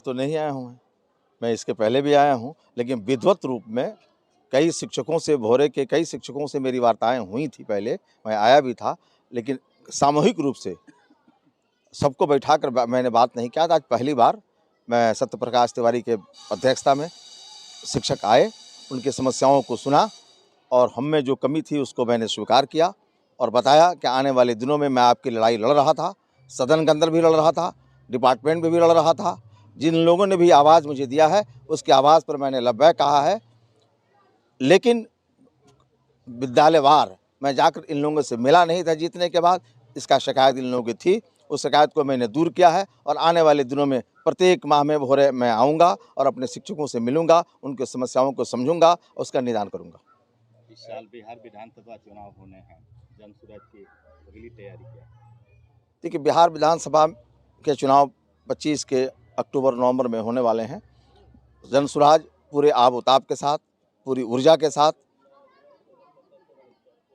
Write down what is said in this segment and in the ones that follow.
तो नहीं आया हूँ मैं इसके पहले भी आया हूँ, लेकिन विधिवत रूप में कई शिक्षकों से, भोरे के कई शिक्षकों से मेरी वार्ताएं हुई थी पहले, मैं आया भी था, लेकिन सामूहिक रूप से सबको बैठाकर मैंने बात नहीं किया था। आज पहली बार मैं सत्यप्रकाश तिवारी के अध्यक्षता में शिक्षक आए, उनकी समस्याओं को सुना और हम में जो कमी थी उसको मैंने स्वीकार किया और बताया कि आने वाले दिनों में मैं आपकी लड़ाई लड़ रहा था, सदन के अंदर भी लड़ रहा था, डिपार्टमेंट में भी लड़ रहा था। जिन लोगों ने भी आवाज़ मुझे दिया है उसकी आवाज़ पर मैंने लब्बैक कहा है, लेकिन विद्यालयवार मैं जाकर इन लोगों से मिला नहीं था। जीतने के बाद इसका शिकायत इन लोगों की थी, उस शिकायत को मैंने दूर किया है और आने वाले दिनों में प्रत्येक माह में भोरे मैं आऊँगा और अपने शिक्षकों से मिलूँगा, उनकी समस्याओं को समझूंगा, उसका निदान करूँगा। इस साल बिहार विधानसभा चुनाव होने हैं, जनसुराज की पहली तैयारी क्या है? देखिए, बिहार विधानसभा के चुनाव 25 के अक्टूबर-नवंबर में होने वाले हैं। जनसुराज पूरे आब-ओ-ताब के साथ, पूरी ऊर्जा के साथ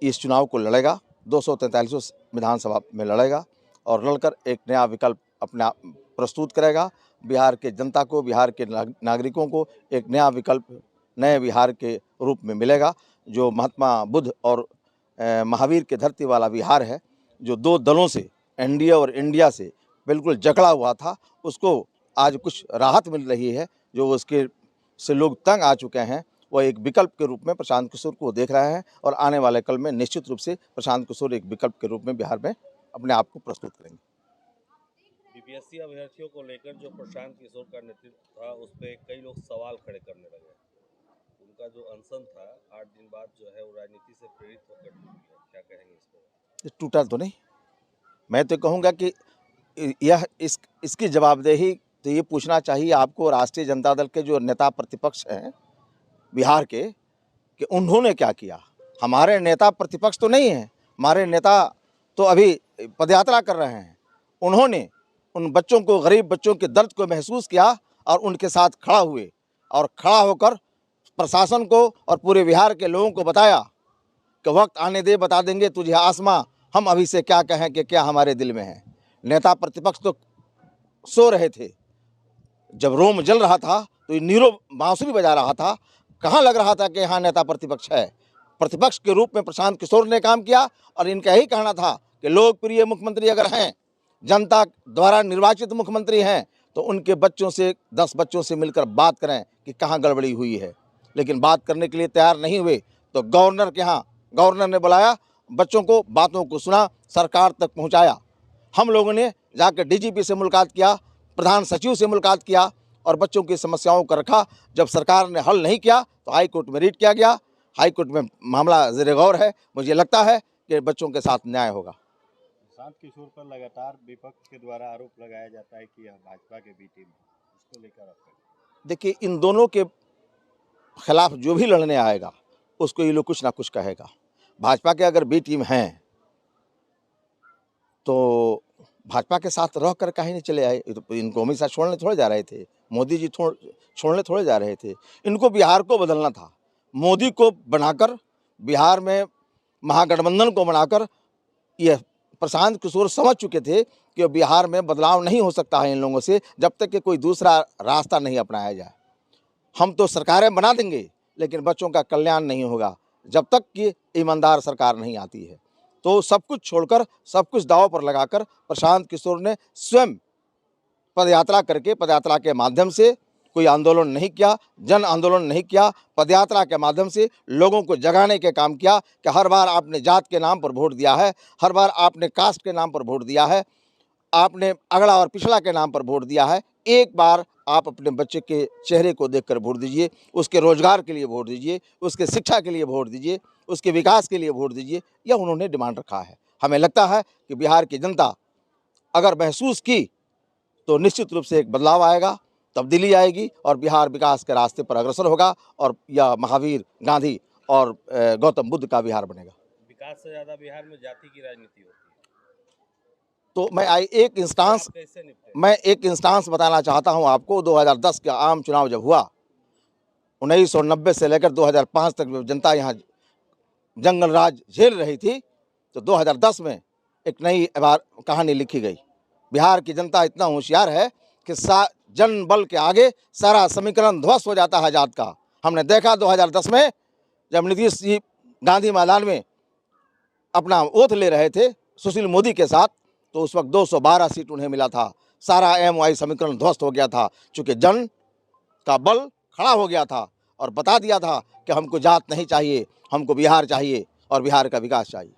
इस चुनाव को लड़ेगा, 243 विधानसभा में लड़ेगा और लड़कर एक नया विकल्प अपने आप प्रस्तुत करेगा। बिहार के जनता को, बिहार के नागरिकों को एक नया विकल्प नए बिहार के रूप में मिलेगा, जो महात्मा बुद्ध और महावीर के धरती वाला बिहार है, जो दो दलों से, एनडीए और इंडिया से बिल्कुल जकड़ा हुआ था, उसको आज कुछ राहत मिल रही है। जो उसके से लोग तंग आ चुके हैं, वह एक विकल्प के रूप में प्रशांत किशोर को देख रहे हैं और आने वाले कल में निश्चित रूप से प्रशांत किशोर एक विकल्प के रूप में बिहार में अपने आप को प्रस्तुत करेंगे। बीपीएससी अभ्यर्थियों को लेकर जो प्रशांत किशोर का नेतृत्व था, उस पर कई लोग सवाल खड़े करने लगे। उनका जो अनशन था 8 दिन बाद, जो है वो राजनीति से प्रेरित होकर टूट गया, क्या कहेंगे इस पर? टूटा तो नहीं, मैं तो कहूँगा कि यह इसकी जवाबदेही तो ये पूछना चाहिए आपको, राष्ट्रीय जनता दल के जो नेता प्रतिपक्ष हैं बिहार के, कि उन्होंने क्या किया। हमारे नेता प्रतिपक्ष तो नहीं हैं, हमारे नेता तो अभी पदयात्रा कर रहे हैं। उन्होंने उन बच्चों को, गरीब बच्चों के दर्द को महसूस किया और उनके साथ खड़ा हुए और खड़ा होकर प्रशासन को और पूरे बिहार के लोगों को बताया कि वक्त आने दे, बता देंगे तुझे आसमां, हम अभी से क्या कहें कि क्या हमारे दिल में है। नेता प्रतिपक्ष तो सो रहे थे, जब रोम जल रहा था तो ये नीरो बांसुरी बजा रहा था, कहाँ लग रहा था कि यहाँ नेता प्रतिपक्ष है। प्रतिपक्ष के रूप में प्रशांत किशोर ने काम किया और इनका यही कहना था कि लोकप्रिय मुख्यमंत्री अगर हैं, जनता द्वारा निर्वाचित मुख्यमंत्री हैं, तो उनके बच्चों से, 10 बच्चों से मिलकर बात करें कि कहाँ गड़बड़ी हुई है। लेकिन बात करने के लिए तैयार नहीं हुए, तो गवर्नर के यहाँ, गवर्नर ने बुलाया, बच्चों को, बातों को सुना, सरकार तक पहुँचाया। हम लोगों ने जाकर डीजीपी से मुलाकात किया, प्रधान सचिव से मुलाकात किया और बच्चों की समस्याओं को रखा। जब सरकार ने हल नहीं किया तो हाई कोर्ट में रिट किया गया। हाई कोर्ट में मामला ज़ेर गौर है। मुझे लगता है कि बच्चों के साथ न्याय होगा। प्रशांत किशोर पर लगातार विपक्ष के द्वारा आरोप लगाया जाता है कि यह भाजपा के बी टीम है, इसको लेकर आप? देखिए, इन दोनों के खिलाफ जो भी लड़ने आएगा उसको ये लोग कुछ ना कुछ कहेगा। भाजपा के अगर बी टीम हैं तो भाजपा के साथ रह कर कहीं नहीं चले आए। तो इनको अमित शाह छोड़ने थोड़े जा रहे थे, मोदी जी छोड़ने थोड़े जा रहे थे। इनको बिहार को बदलना था। मोदी को बनाकर, बिहार में महागठबंधन को बनाकर, यह प्रशांत किशोर समझ चुके थे कि बिहार में बदलाव नहीं हो सकता है इन लोगों से, जब तक कि कोई दूसरा रास्ता नहीं अपनाया जाए। हम तो सरकारें बना देंगे, लेकिन बच्चों का कल्याण नहीं होगा जब तक कि ईमानदार सरकार नहीं आती है। तो सब कुछ छोड़कर, सब कुछ दांव पर लगाकर प्रशांत किशोर ने स्वयं पदयात्रा करके, पदयात्रा के माध्यम से, कोई आंदोलन नहीं किया, जन आंदोलन नहीं किया, पदयात्रा के माध्यम से लोगों को जगाने के काम किया कि हर बार आपने जात के नाम पर वोट दिया है, हर बार आपने कास्ट के नाम पर वोट दिया है, आपने अगड़ा और पिछड़ा के नाम पर वोट दिया है। एक बार आप अपने बच्चे के चेहरे को देखकर वोट दीजिए, उसके रोजगार के लिए वोट दीजिए, उसके शिक्षा के लिए वोट दीजिए, उसके विकास के लिए वोट दीजिए। यह उन्होंने डिमांड रखा है। हमें लगता है कि बिहार की जनता अगर महसूस की तो निश्चित रूप से एक बदलाव आएगा, तब्दीली आएगी और बिहार विकास के रास्ते पर अग्रसर होगा और यह महावीर, गांधी और गौतम बुद्ध का बिहार बनेगा। विकास से ज़्यादा बिहार में जाति की राजनीति होती है, तो मैं एक इंस्टांस बताना चाहता हूं आपको। 2010 का आम चुनाव जब हुआ, 1990 से लेकर 2005 तक जब जनता यहाँ जंगल राज झेल रही थी, तो 2010 में एक नई कहानी लिखी गई। बिहार की जनता इतना होशियार है कि जन बल के आगे सारा समीकरण ध्वस्त हो जाता है जात का। हमने देखा 2010 में जब नीतीश जी गांधी मैदान में अपना ओथ ले रहे थे सुशील मोदी के साथ, तो उस वक्त 212 सीट उन्हें मिला था। सारा एमवाई समीकरण ध्वस्त हो गया था, चूंकि जन का बल खड़ा हो गया था और बता दिया था कि हमको जात नहीं चाहिए, हमको बिहार चाहिए और बिहार का विकास चाहिए।